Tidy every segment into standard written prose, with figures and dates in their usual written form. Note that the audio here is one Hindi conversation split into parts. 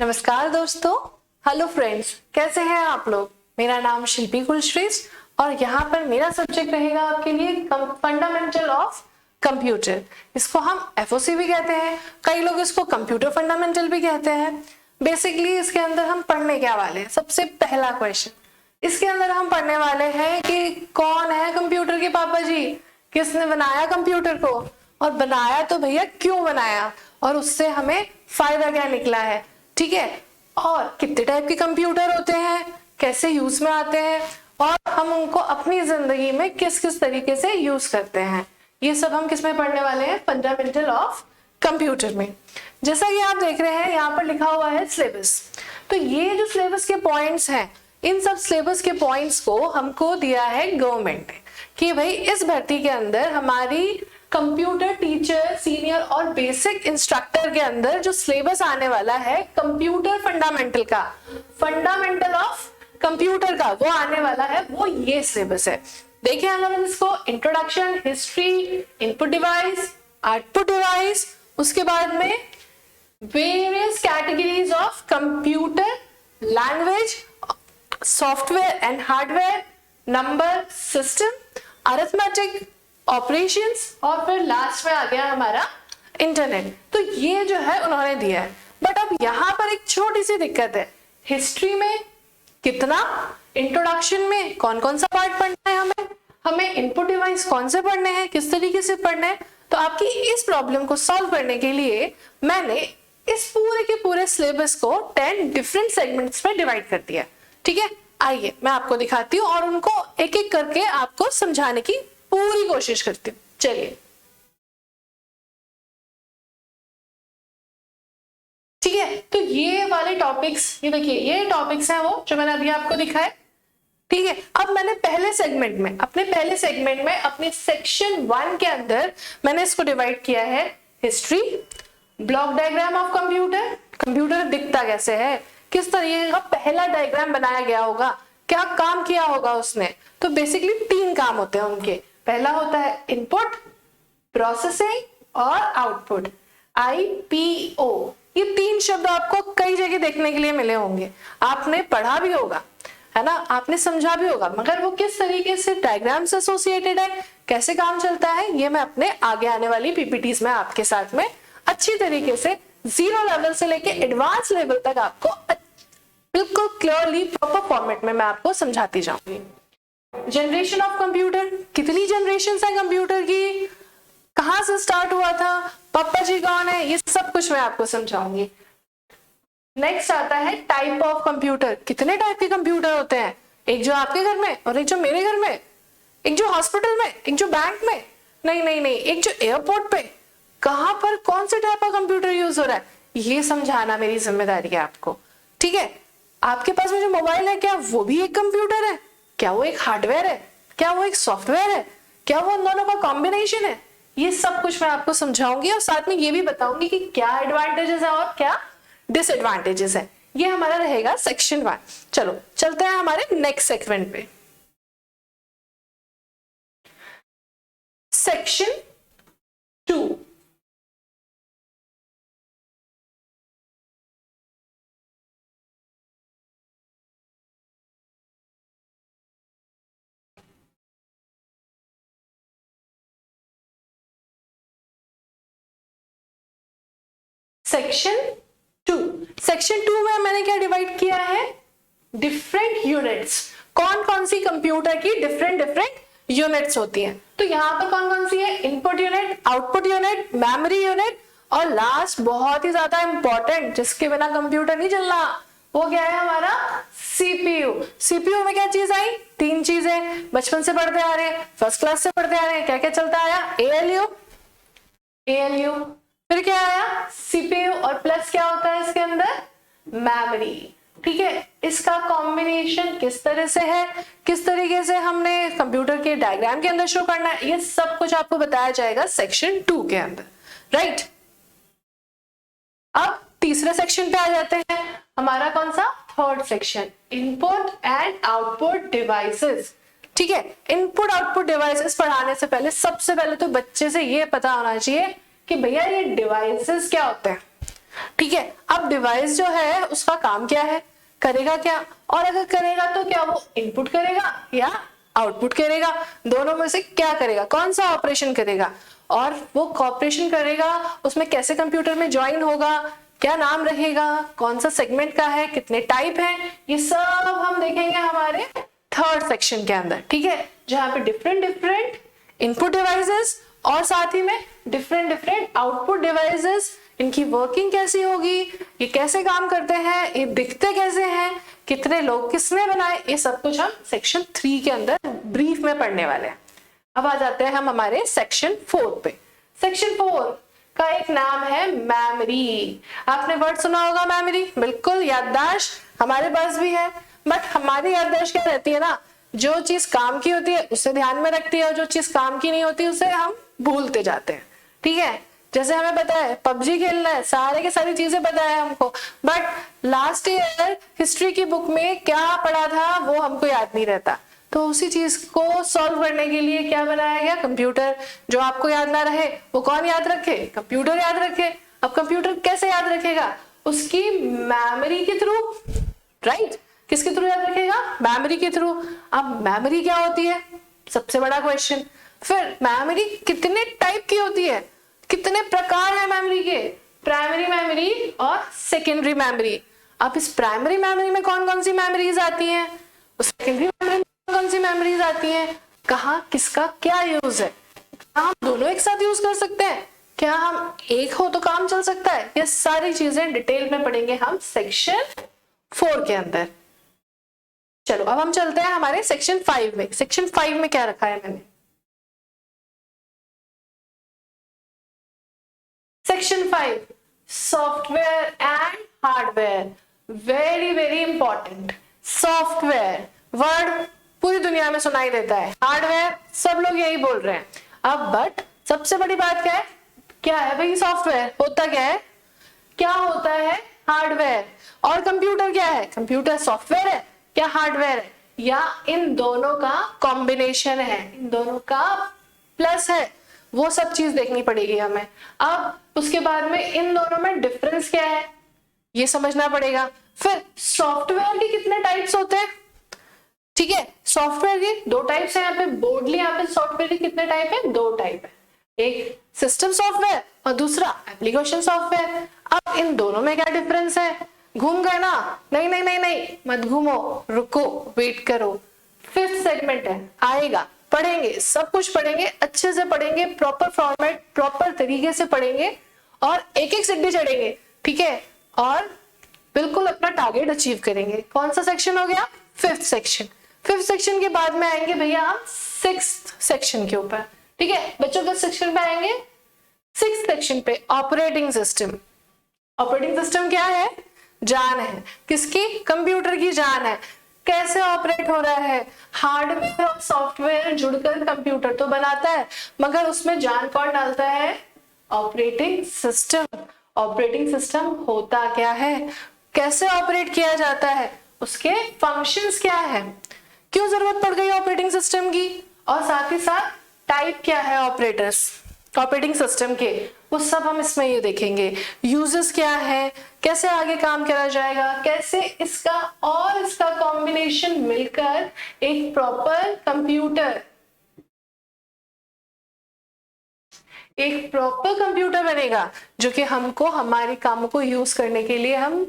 नमस्कार दोस्तों, हेलो फ्रेंड्स, कैसे हैं आप लोग। मेरा नाम शिल्पी कुलश्रेष्ठ और यहाँ पर मेरा सब्जेक्ट रहेगा आपके लिए फंडामेंटल ऑफ कंप्यूटर। इसको हम एफओसी भी कहते हैं, कई लोग इसको कंप्यूटर फंडामेंटल भी कहते हैं। बेसिकली इसके अंदर हम पढ़ने क्या वाले हैं, सबसे पहला क्वेश्चन इसके अंदर हम पढ़ने वाले हैं कि कौन है कंप्यूटर के पापा जी, किसने बनाया कंप्यूटर को, और बनाया तो भैया क्यों बनाया, और उससे हमें फायदा क्या निकला है। ठीक है, और कितने टाइप के कंप्यूटर होते हैं, कैसे यूज में आते हैं, और हम उनको अपनी जिंदगी में किस किस तरीके से यूज करते हैं, ये सब हम किस में पढ़ने वाले हैं, फंडामेंटल ऑफ कंप्यूटर में। जैसा कि आप देख रहे हैं यहाँ पर लिखा हुआ है सिलेबस। तो ये जो सिलेबस के पॉइंट्स हैं, इन सब सिलेबस के पॉइंट्स को हमको दिया है गवर्नमेंट ने कि भाई इस भर्ती के अंदर हमारी कंप्यूटर टीचर, सीनियर और बेसिक इंस्ट्रक्टर के अंदर जो सिलेबस आने वाला है कंप्यूटर फंडामेंटल का, फंडामेंटल ऑफ कंप्यूटर का वो आने वाला है, वो ये सिलेबस है। देखिए अगर हम इसको introduction, history, input device, output device, उसके बाद में various categories of computer, language, software and hardware, number system, arithmetic, operations, और फिर लास्ट में आ गया हमारा इंटरनेट। तो ये जो है उन्होंने दिया है। बट अब यहाँ पर एक छोटी सी दिक्कत है, हिस्ट्री में कितना, इंट्रोडक्शन में कौन कौन सा पार्ट पढ़ना है, हमें इनपुट डिवाइस कौन से पढ़ने हैं, किस तरीके से पढ़ने हैं। तो आपकी इस प्रॉब्लम को सॉल्व करने के लिए मैंने इस पूरे के पूरे सिलेबस को 10 डिफरेंट सेगमेंट्स में डिवाइड कर दिया। ठीक है, आइए मैं आपको दिखाती हूँ और उनको एक एक करके आपको समझाने की पूरी कोशिश करती हूँ। चलिए, ठीक है, तो ये वाले टॉपिक्स, ये देखिए ये टॉपिक्स हैं वो जो मैंने अभी आपको दिखाए। ठीक है, अब मैंने पहले सेगमेंट में अपने सेक्शन 1 के अंदर मैंने इसको डिवाइड किया है, history, block diagram of computer, computer दिखता कैसे है, किस तरीके का पहला डायग्राम बनाया गया होगा, क्या काम किया होगा उसने। तो बेसिकली 3 काम होते हैं उनके। पहला होता है इनपुट, प्रोसेसिंग और आउटपुट, IPO। ये 3 शब्द आपको कई जगह देखने के लिए मिले होंगे, आपने पढ़ा भी होगा, है ना, आपने समझा भी होगा, मगर वो किस तरीके से डायग्राम से एसोसिएटेड है, कैसे काम चलता है, ये मैं अपने आगे आने वाली पीपीटीज में आपके साथ में अच्छी तरीके से 0 लेवल से लेके एडवांस लेवल तक आपको बिल्कुल क्लियरली प्रॉपर फॉर्मेट में मैं आपको समझाती जाऊंगी। जनरेशन ऑफ कंप्यूटर, कितनी जनरेशन है कंप्यूटर की, कहां से स्टार्ट हुआ था, पापा जी कौन है, ये सब कुछ मैं आपको समझाऊंगी। नेक्स्ट आता है टाइप ऑफ कंप्यूटर, कितने टाइप के कंप्यूटर होते हैं, एक जो आपके घर में और एक जो मेरे घर में, एक जो हॉस्पिटल में, एक जो बैंक में, नहीं, एक जो एयरपोर्ट पे, कहां पर कौन से टाइप का कंप्यूटर यूज हो रहा है, ये समझाना मेरी जिम्मेदारी है आपको। ठीक है, आपके पास में जो मोबाइल है, क्या वो भी एक कंप्यूटर है, क्या वो एक हार्डवेयर है, क्या वो एक सॉफ्टवेयर है, क्या वो उन दोनों का कॉम्बिनेशन है, ये सब कुछ मैं आपको समझाऊंगी और साथ में ये भी बताऊंगी कि क्या एडवांटेजेस है और क्या डिसएडवांटेजेस है। ये हमारा रहेगा सेक्शन 1। चलो चलते हैं हमारे नेक्स्ट सेगमेंट पे, सेक्शन 2। सेक्शन 2 में मैंने क्या डिवाइड किया है, डिफरेंट यूनिट्स, कौन कौन सी कंप्यूटर की डिफरेंट यूनिट्स होती हैं। तो यहाँ पर कौन कौन सी है, input unit, output unit, memory unit, और लास्ट बहुत ही ज्यादा इंपॉर्टेंट, जिसके बिना कंप्यूटर नहीं चलना, वो क्या है हमारा CPU। CPU में क्या चीज आई, 3 चीजें बचपन से पढ़ते आ रहे हैं, फर्स्ट क्लास से पढ़ते आ रहे हैं, क्या क्या चलता आया, ALU, फिर क्या आया CPU, और प्लस क्या होता है इसके अंदर, मेमोरी। ठीक है, इसका कॉम्बिनेशन किस तरह से है, किस तरीके से हमने कंप्यूटर के डायग्राम के अंदर शो करना है, ये सब कुछ आपको बताया जाएगा सेक्शन 2 के अंदर। राइट, अब तीसरे सेक्शन पे आ जाते हैं, हमारा कौन सा, third section, input and output devices. ठीक है, इनपुट आउटपुट डिवाइसेस पढ़ाने से पहले सबसे पहले तो बच्चे से ये पता होना चाहिए कि भैया ये डिवाइसेस क्या होते हैं। ठीक है, अब डिवाइस जो है उसका काम क्या है, करेगा क्या, और अगर करेगा तो क्या वो इनपुट करेगा या आउटपुट करेगा, दोनों में से क्या करेगा, कौन सा ऑपरेशन करेगा, और वो ऑपरेशन करेगा उसमें कैसे कंप्यूटर में ज्वाइन होगा, क्या नाम रहेगा, कौन सा सेगमेंट का है, कितने टाइप है, ये सब हम देखेंगे हमारे थर्ड सेक्शन के अंदर। ठीक है, जहां पे डिफरेंट डिफरेंट इनपुट डिवाइसेस और साथ ही में डिफरेंट डिफरेंट आउटपुट डिवाइसेस, इनकी वर्किंग कैसी होगी, ये कैसे काम करते हैं, ये दिखते कैसे हैं, कितने लोग किसने बनाए, ये सब कुछ हम सेक्शन 3 के अंदर ब्रीफ में पढ़ने वाले हैं। अब आ जाते हैं हम हमारे सेक्शन 4 पे। सेक्शन 4 का एक नाम है मेमोरी। आपने वर्ड सुना होगा मेमोरी, बिल्कुल, याददाश्त हमारे पास भी है, बट हमारी याददाश्त क्या रहती है ना, जो चीज काम की होती है उसे ध्यान में रखती है और जो चीज काम की नहीं होती उसे हम भूलते जाते हैं। ठीक है, जैसे हमें पता है पबजी खेलना है, सारे के सारी चीजें पता है हमको, बट लास्ट ईयर हिस्ट्री की बुक में क्या पढ़ा था वो हमको याद नहीं रहता, तो उसी चीज को सॉल्व करने के लिए क्या बनाया गया, कंप्यूटर। जो आपको याद ना रहे वो कौन याद रखे, कंप्यूटर याद रखे। अब कंप्यूटर कैसे याद रखेगा, उसकी मेमोरी के थ्रू, राइट, किसके थ्रू याद रखेगा, मेमोरी के थ्रू। अब मेमोरी क्या होती है, सबसे बड़ा क्वेश्चन। फिर मेमोरी कितने टाइप की होती है, कितने प्रकार है मेमोरी के, प्राइमरी मेमोरी और सेकेंडरी मेमोरी। अब इस प्राइमरी मेमोरी में कौन कौन सी मेमोरीज आती हैं, उस सेकेंडरी मेमोरी में कौन सी मेमोरीज आती हैं, कहाँ किसका क्या यूज है, क्या हम दोनों एक साथ यूज कर सकते हैं, क्या हम एक हो तो काम चल सकता है, ये सारी चीजें डिटेल में पढ़ेंगे हम सेक्शन 4 के अंदर। चलो अब हम चलते हैं हमारे सेक्शन 5 में। सेक्शन 5 में क्या रखा है मैंने, section 5 software and hardware. Very very important. Software word पूरी दुनिया में सुनाई देता है, हार्डवेयर सब लोग यही बोल रहे हैं। अब बट सबसे बड़ी बात क्या है भाई, सॉफ्टवेयर होता क्या है, क्या होता है हार्डवेयर, और कंप्यूटर क्या है, कंप्यूटर सॉफ्टवेयर है क्या हार्डवेयर है, या इन दोनों का कॉम्बिनेशन है, इन दोनों का प्लस है, वो सब चीज देखनी पड़ेगी हमें। अब उसके बाद में इन दोनों में डिफरेंस क्या है ये समझना पड़ेगा। फिर सॉफ्टवेयर के कितने टाइप्स होते हैं, ठीक है, सॉफ्टवेयर के 2 टाइप्स है यहाँ पे, बोर्डली यहाँ पे सॉफ्टवेयर के कितने टाइप है, 2 टाइप है, एक सिस्टम सॉफ्टवेयर और दूसरा एप्लीकेशन सॉफ्टवेयर। अब इन दोनों में क्या डिफरेंस है, घूम गए ना, नहीं नहीं नहीं नहीं मत घूमो, रुको, वेट करो, 5th सेगमेंट है, आएगा, पढ़ेंगे, सब कुछ पढ़ेंगे, अच्छे से पढ़ेंगे, प्रॉपर फॉर्मेट प्रॉपर तरीके से पढ़ेंगे और एक एक सीढ़ी चढ़ेंगे। ठीक है, और बिल्कुल अपना टारगेट अचीव करेंगे। कौन सा सेक्शन हो गया, 5th सेक्शन। 5th सेक्शन के बाद में आएंगे भैया हम 6th सेक्शन के ऊपर। ठीक है, बच्चों का सेक्शन पे आएंगे 6th सेक्शन पे, ऑपरेटिंग सिस्टम। ऑपरेटिंग सिस्टम क्या है, जान है, किसकी, कंप्यूटर की जान है, कैसे ऑपरेट हो रहा है, हार्डवेयर और सॉफ्टवेयर जुड़कर कंप्यूटर तो बनाता है, मगर उसमें जान कौन डालता है, ऑपरेटिंग सिस्टम। ऑपरेटिंग सिस्टम होता क्या है, कैसे ऑपरेट किया जाता है, उसके फंक्शंस क्या है, क्यों जरूरत पड़ गई ऑपरेटिंग सिस्टम की, और साथ ही साथ टाइप क्या है ऑपरेटर्स ऑपरेटिंग सिस्टम के, वो सब हम इसमें ये देखेंगे। यूजेस क्या है, कैसे आगे काम करा जाएगा, कैसे इसका और इसका कॉम्बिनेशन मिलकर एक प्रॉपर कंप्यूटर बनेगा जो कि हमको हमारे कामों को यूज करने के लिए हम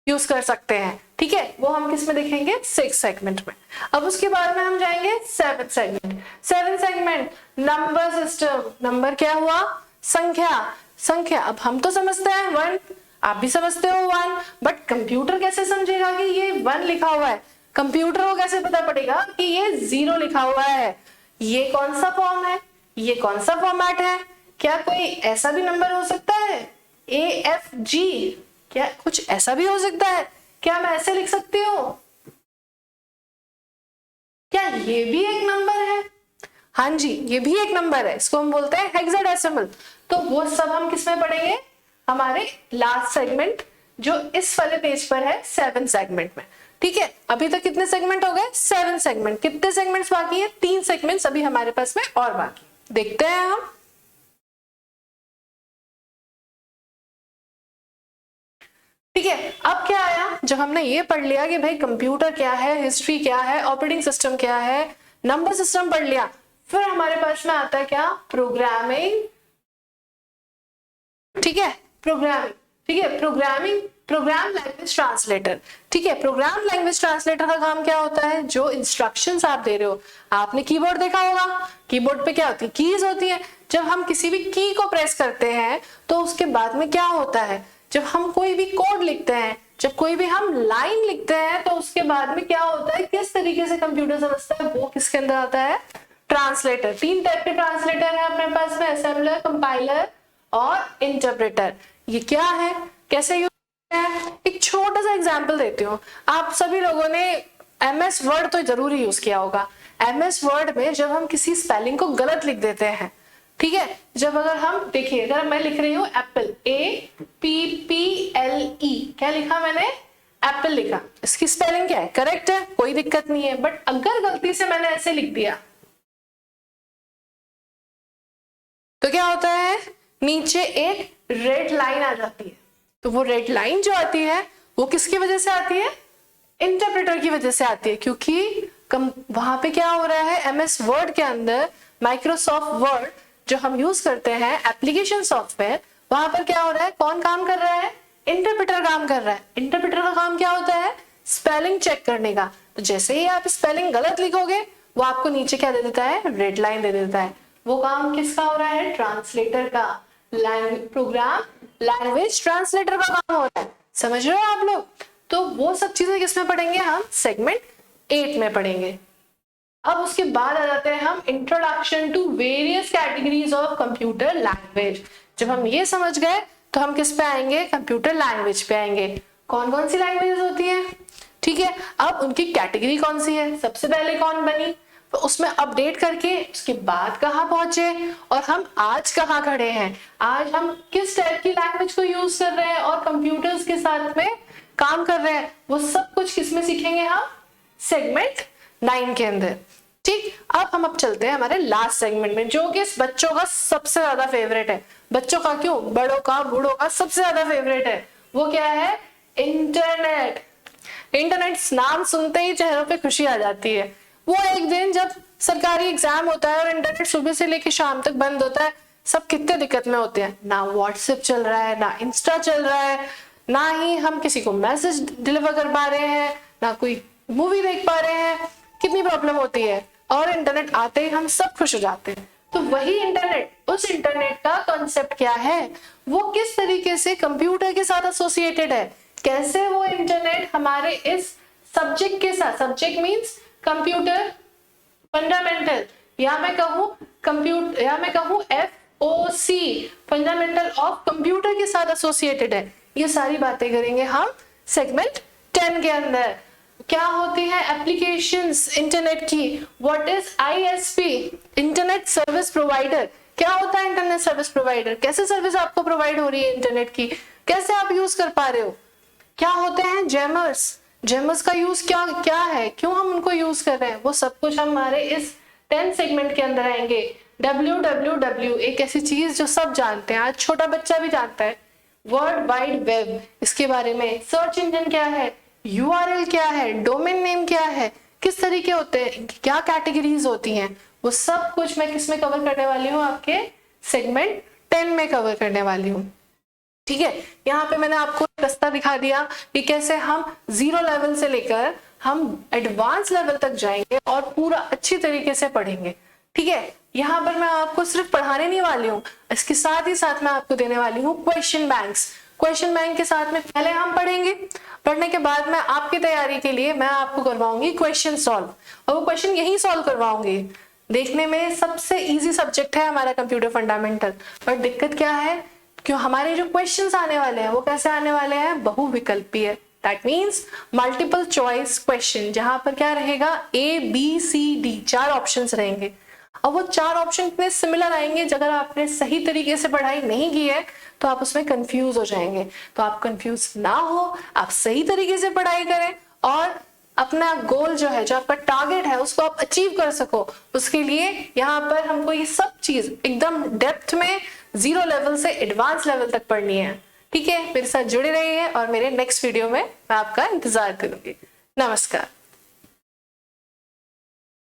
यूज कर सकते हैं। ठीक है, वो हम किस में देखेंगे, 6th सेगमेंट में। अब उसके बाद में हम जाएंगे 7th segment. 7th segment number system. Number क्या हुआ, संख्या। अब हम तो समझते हैं 1, आप भी समझते हो 1, बट कंप्यूटर कैसे समझेगा कि ये 1 लिखा हुआ है, कंप्यूटर को कैसे पता पड़ेगा कि ये 0 लिखा हुआ है, ये कौन सा फॉर्म है, ये कौन सा फॉर्मेट है, क्या कोई ऐसा भी नंबर हो सकता है AFG, क्या कुछ ऐसा भी हो सकता है, क्या मैं ऐसे लिख सकती हूँ, क्या ये भी एक नंबर है, हाँ जी ये भी एक नंबर है, इसको हम बोलते हैं हेक्साडेसिमल। तो वो सब हम किस में पढ़ेंगे, हमारे लास्ट सेगमेंट जो इस वाले पेज पर है 7th सेगमेंट में। ठीक है, अभी तक कितने सेगमेंट हो गए, 7 सेगमेंट। कितने सेगमेंट्स बाकी है, 3 सेगमेंट्स अभी हमारे पास में और बाकी, देखते हैं हम। ठीक है, अब क्या आया, जब हमने ये पढ़ लिया कि भाई कंप्यूटर क्या है, हिस्ट्री क्या है, ऑपरेटिंग सिस्टम क्या है, नंबर सिस्टम पढ़ लिया, फिर हमारे पास में आता है क्या, प्रोग्रामिंग। ठीक है, प्रोग्रामिंग, ठीक है, प्रोग्राम लैंग्वेज ट्रांसलेटर। ठीक है, प्रोग्राम लैंग्वेज ट्रांसलेटर का काम क्या होता है, जो इंस्ट्रक्शंस आप दे रहे हो, आपने कीबोर्ड देखा होगा, कीबोर्ड पे क्या होती है, कीज होती है। जब हम किसी भी की को प्रेस करते हैं तो उसके बाद में क्या होता है, जब हम कोई भी कोड लिखते हैं, जब कोई भी हम लाइन लिखते हैं, तो उसके बाद में क्या होता है, किस तरीके से कंप्यूटर समझता है, वो किसके अंदर आता है, ट्रांसलेटर। 3 टाइप के ट्रांसलेटर है अपने पास में, असेंबलर, कंपाइलर और इंटरप्रेटर। ये क्या है, कैसे यूज करते हैं, एक छोटा सा एग्जांपल देती हूँ। आप सभी लोगों ने एमएस वर्ड तो जरूर यूज किया होगा। एमएस वर्ड में जब हम किसी स्पेलिंग को गलत लिख देते हैं, ठीक है, जब अगर हम देखिए, अगर मैं लिख रही हूँ एप्पल, APPLE, क्या लिखा मैंने, एप्पल लिखा, इसकी स्पेलिंग क्या है, करेक्ट है, कोई दिक्कत नहीं है। बट अगर गलती से मैंने ऐसे लिख दिया तो क्या होता है, नीचे एक रेड लाइन आ जाती है। तो वो रेड लाइन जो आती है वो किसकी वजह से आती है, इंटरप्रेटर की वजह से आती है, क्योंकि वहां पे क्या हो रहा है, एमएस वर्ड के अंदर, माइक्रोसॉफ्ट वर्ड जो हम यूज करते हैं, एप्लीकेशन सॉफ्टवेयर, वहां पर क्या हो रहा है, कौन काम कर रहा है, इंटरप्रेटर काम कर रहा है। इंटरप्रेटर का काम क्या होता है, स्पेलिंग चेक करने का। तो जैसे ही आप स्पेलिंग गलत लिखोगे, वो आपको नीचे क्या दे देता है, रेड लाइन दे देता है। वो काम किसका हो रहा है, ट्रांसलेटर का, प्रोग्राम लैंग्वेज ट्रांसलेटर का काम हो रहा है। समझ रहे हो आप लोग। तो वो सब चीजें किसमें पढ़ेंगे, हम सेगमेंट 8 में पढ़ेंगे। अब उसके बाद आ जाते हैं हम introduction to various categories of computer language. जब हम ये समझ गए तो हम किस पे आएंगे, कंप्यूटर लैंग्वेज पे आएंगे। कौन कौन सी लैंग्वेज होती है, ठीक है, अब उनकी कैटेगरी कौन सी है, सबसे पहले कौन बनी, तो उसमें अपडेट करके उसके बाद कहाँ पहुंचे, और हम आज कहाँ खड़े हैं, आज हम किस टाइप की लैंग्वेज को यूज कर रहे हैं और कंप्यूटर्स के साथ में काम कर रहे हैं, वो सब कुछ किसमें सीखेंगे हम, सेगमेंट 9 के अंदर। ठीक, अब चलते हैं हमारे लास्ट सेगमेंट में, जो कि बच्चों का सबसे ज्यादा फेवरेट है। बच्चों का क्यों, बड़ों का, बूढ़ों का सबसे ज्यादा फेवरेट है। वो क्या है, इंटरनेट। इंटरनेट नाम सुनते ही चेहरों पे खुशी आ जाती है। वो एक दिन जब सरकारी एग्जाम होता है और इंटरनेट सुबह से लेकर शाम तक बंद होता है, सब कितने दिक्कत में होते हैं, ना व्हाट्सएप चल रहा है, ना इंस्टा चल रहा है, ना ही हम किसी को मैसेज डिलीवर कर पा रहे हैं, ना कोई मूवी देख पा रहे हैं, कितनी प्रॉब्लम होती है। और इंटरनेट आते ही हम सब खुश हो जाते हैं। तो वही इंटरनेट, उस इंटरनेट का कॉन्सेप्ट क्या है, वो किस तरीके से कंप्यूटर के साथ एसोसिएटेड है, कैसे वो इंटरनेट हमारे इस सब्जेक्ट के साथ, सब्जेक्ट मींस कंप्यूटर फंडामेंटल, या मैं कहूं कंप्यूटर, या मैं कहूं FOC, फंडामेंटल ऑफ कंप्यूटर के साथ एसोसिएटेड है। ये सारी बातें करेंगे हम सेगमेंट 10 के अंदर। क्या होती है एप्लीकेशंस इंटरनेट की, what is ISP, internet service provider. क्या होता है इंटरनेट सर्विस प्रोवाइडर, कैसे सर्विस आपको प्रोवाइड हो रही है इंटरनेट की, कैसे आप यूज कर पा रहे हो। क्या होते हैं जैमर्स, जैमर्स का यूज क्या क्या है, क्यों हम उनको यूज कर रहे हैं, वो सब कुछ हमारे इस 10 सेगमेंट के अंदर आएंगे। www एक ऐसी चीज जो सब जानते हैं, आज छोटा बच्चा भी जानता है, वर्ल्ड वाइड वेब, इसके बारे में। सर्च इंजन क्या है, URL क्या है, डोमेन नेम क्या है, किस तरीके होते हैं, क्या कैटेगरीज होती हैं, वो सब कुछ मैं किसमें कवर करने वाली हूँ, आपके सेगमेंट 10 में कवर करने वाली हूँ। ठीक है, यहाँ पे मैंने आपको रास्ता दिखा दिया कि कैसे हम 0 लेवल से लेकर हम एडवांस लेवल तक जाएंगे और पूरा अच्छी तरीके से पढ़ेंगे। ठीक है, यहाँ पर मैं आपको सिर्फ पढ़ाने नहीं वाली हूँ, इसके साथ ही साथ मैं आपको देने वाली हूँ क्वेश्चन बैंक्स। क्वेश्चन बैंक के साथ में पहले हम पढ़ेंगे, पढ़ने के बाद मैं आपकी तैयारी के लिए मैं आपको करवाऊंगी क्वेश्चन सॉल्व, और वो क्वेश्चन यही सॉल्व करवाऊंगी। देखने में सबसे इजी सब्जेक्ट है हमारा कंप्यूटर फंडामेंटल, पर दिक्कत क्या है, क्यों हमारे जो क्वेश्चंस आने वाले हैं वो कैसे आने वाले हैं, बहुविकल्पीय, that means multiple choice question, जहां पर क्या रहेगा, ABCD 4 ऑप्शंस रहेंगे। और वो 4 ऑप्शन इतने सिमिलर आएंगे, अगर आपने सही तरीके से पढ़ाई नहीं की है तो आप उसमें कंफ्यूज हो जाएंगे। तो आप कंफ्यूज ना हो, आप सही तरीके से पढ़ाई करें और अपना गोल जो है, जो आपका टारगेट है, उसको आप अचीव कर सको। उसके लिए यहाँ पर हमको ये सब चीज एकदम डेप्थ में 0 लेवल से एडवांस लेवल तक पढ़नी है। ठीक है, मेरे साथ जुड़े रहिए और मेरे नेक्स्ट वीडियो में मैं आपका इंतजार करूंगी। नमस्कार।